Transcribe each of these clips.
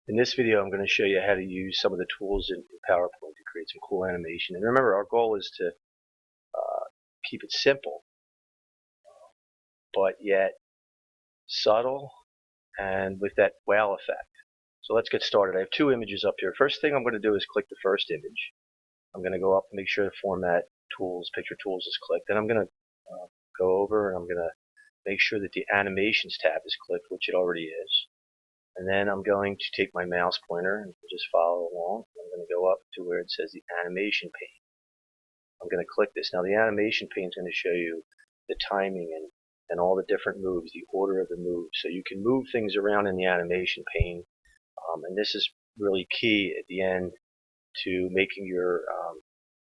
In this video, I'm going to show you how to use some of the tools in PowerPoint to create some cool animation. And remember, our goal is to keep it simple, but yet subtle and with that wow effect. So let's get started. I have two images up here. First thing I'm going to do is click the first image. I'm going to go up and make sure the Format Tools, Picture Tools is clicked. Then I'm going to go over and I'm going to make sure that the Animations tab is clicked, which it already is. And then I'm going to take my mouse pointer and just follow along. I'm going to go up to where it says the animation pane. I'm going to click this. Now the animation pane is going to show you the timing and all the different moves, the order of the moves. So you can move things around in the animation pane. And this is really key at the end to making your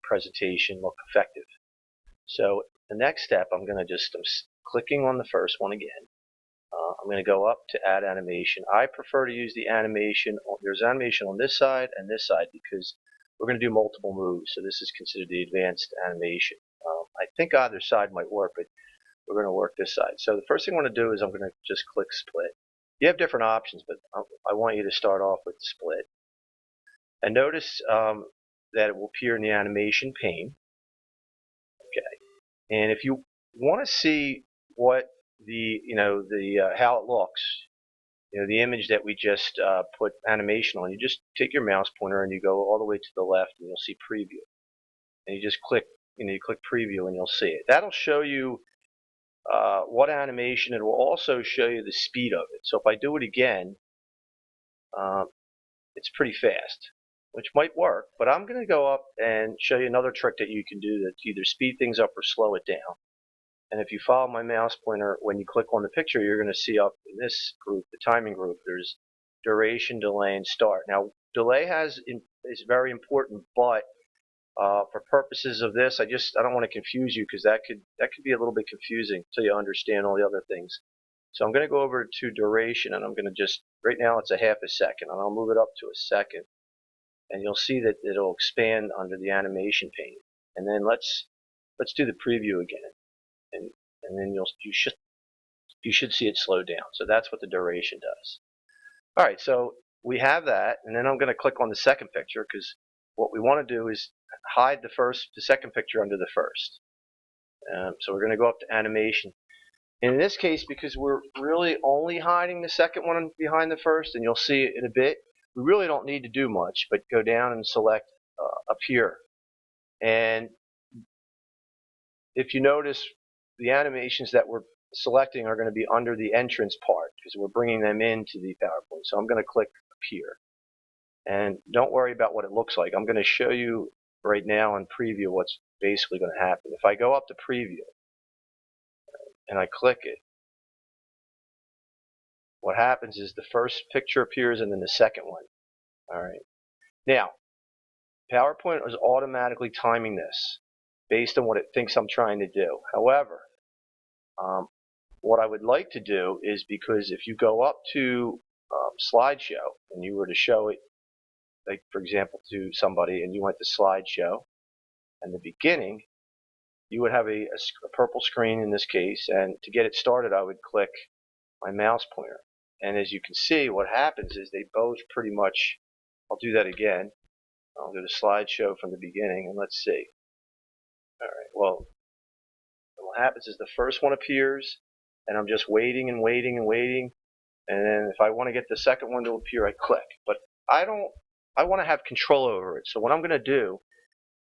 presentation look effective. So the next step, I'm clicking on the first one again. I'm going to go up to add animation. I prefer to use the animation. There's animation on this side and this side because we're going to do multiple moves. So this is considered the advanced animation. I think either side might work, but we're going to work this side. So the first thing I want to do is I'm going to just click split. You have different options, but I want you to start off with split. And notice that it will appear in the animation pane. Okay. And if you want to see what how it looks, the image that we just put animation on, you just take your mouse pointer and you go all the way to the left and you'll see preview. And you just click, you click preview and you'll see it. That'll show you what animation. It will also show you the speed of it. So if I do it again, it's pretty fast, which might work, but I'm going to go up and show you another trick that you can do to either speed things up or slow it down. And if you follow my mouse pointer, when you click on the picture, you're going to see up in this group, the timing group, there's duration, delay, and start. Now, delay is very important, but for purposes of this, I don't want to confuse you because that could be a little bit confusing until you understand all the other things. So I'm going to go over to duration, and I'm going to right now it's a half a second, and I'll move it up to a second, and you'll see that it'll expand under the animation pane. And then let's do the preview again. And then you should see it slow down. So that's what the duration does. All right, so we have that, and then I'm going to click on the second picture because what we want to do is hide the second picture under the first. So we're going to go up to animation. And in this case, because we're really only hiding the second one behind the first, and you'll see it in a bit, we really don't need to do much, but go down and select Appear. And if you notice, the animations that we're selecting are going to be under the entrance part because we're bringing them into the PowerPoint. So I'm going to click Appear. And don't worry about what it looks like. I'm going to show you right now in preview what's basically going to happen. If I go up to preview and I click it, what happens is the first picture appears and then the second one. All right. Now, PowerPoint is automatically timing this based on what it thinks I'm trying to do. However, what I would like to do is, because if you go up to slideshow and you were to show it, like for example to somebody, and you went to slideshow and the beginning, you would have a purple screen in this case, and to get it started I would click my mouse pointer. And as you can see, what happens is they both pretty much, I'll do that again. I'll do the slideshow from the beginning and let's see. Alright, well, what happens is the first one appears and I'm just waiting and waiting and waiting, and then if I want to get the second one to appear, I click. But I want to have control over it. So what I'm going to do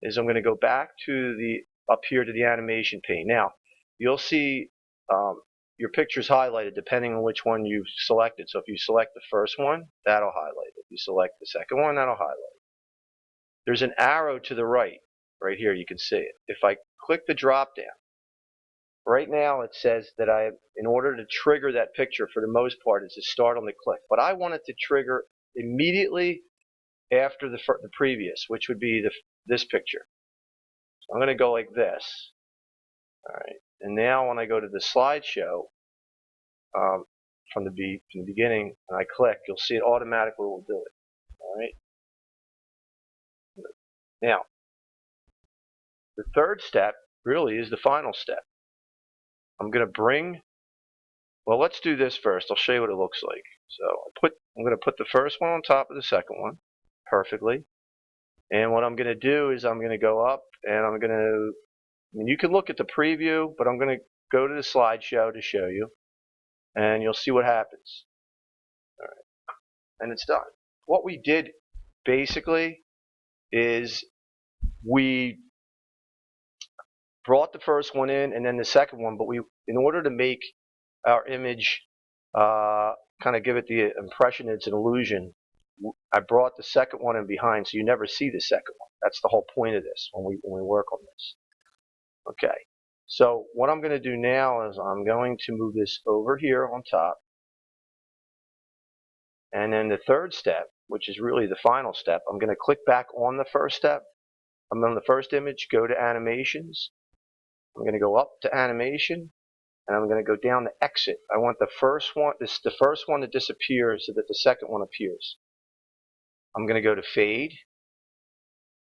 is I'm going to go back to up here to the animation pane. Now, you'll see your picture's highlighted depending on which one you've selected. So if you select the first one, that'll highlight it. If you select the second one, that'll highlight it. There's an arrow to the right here, you can see it. If I click the drop down, right now it says that in order to trigger that picture, for the most part, is to start on the click. But I want it to trigger immediately after the previous, which would be this picture. So I'm going to go like this. All right. And now when I go to the slideshow, from the beginning, and I click, you'll see it automatically will do it. All right. Now, the third step really is the final step. I'm going to let's do this first. I'll show you what it looks like. So I'm going to put the first one on top of the second one perfectly. And what I'm going to do is I'm going to go up and I'm going to, I mean, you can look at the preview, but I'm going to go to the slideshow to show you, and you'll see what happens. All right, and it's done. What we did basically is we brought the first one in and then the second one, but in order to make our image kind of give it the impression it's an illusion, I brought the second one in behind, so you never see the second one. That's the whole point of this when we work on this. Okay, so what I'm going to do now is I'm going to move this over here on top, and then the third step, which is really the final step, I'm going to click back on the first step. I'm on the first image, go to animations. I'm going to go up to animation, and I'm going to go down to exit. I want the first one to disappear so that the second one appears. I'm going to go to fade.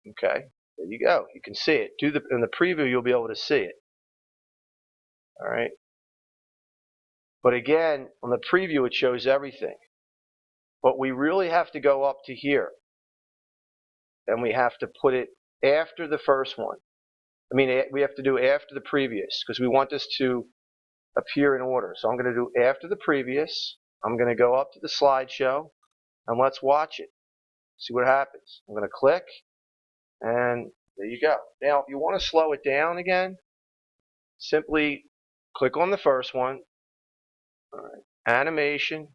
Okay, there you go. You can see it. In the preview, you'll be able to see it. All right. But again, on the preview, it shows everything. But we really have to go up to here, and we have to put it after the first one. I mean, we have to do after the previous because we want this to appear in order. So I'm going to do after the previous. I'm going to go up to the slideshow, and let's watch it. See what happens. I'm going to click, and there you go. Now, if you want to slow it down again, simply click on the first one. All right. Animation.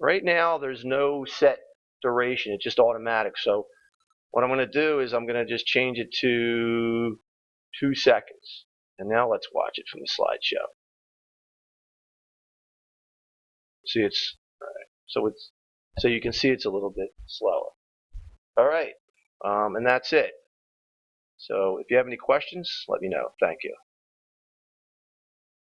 Right now, there's no set duration. It's just automatic. So what I'm going to do is I'm going to just change it to 2 seconds. And now let's watch it from the slideshow. See, it's all right. So you can see it's a little bit slower. All right, and that's it. So if you have any questions, let me know. Thank you.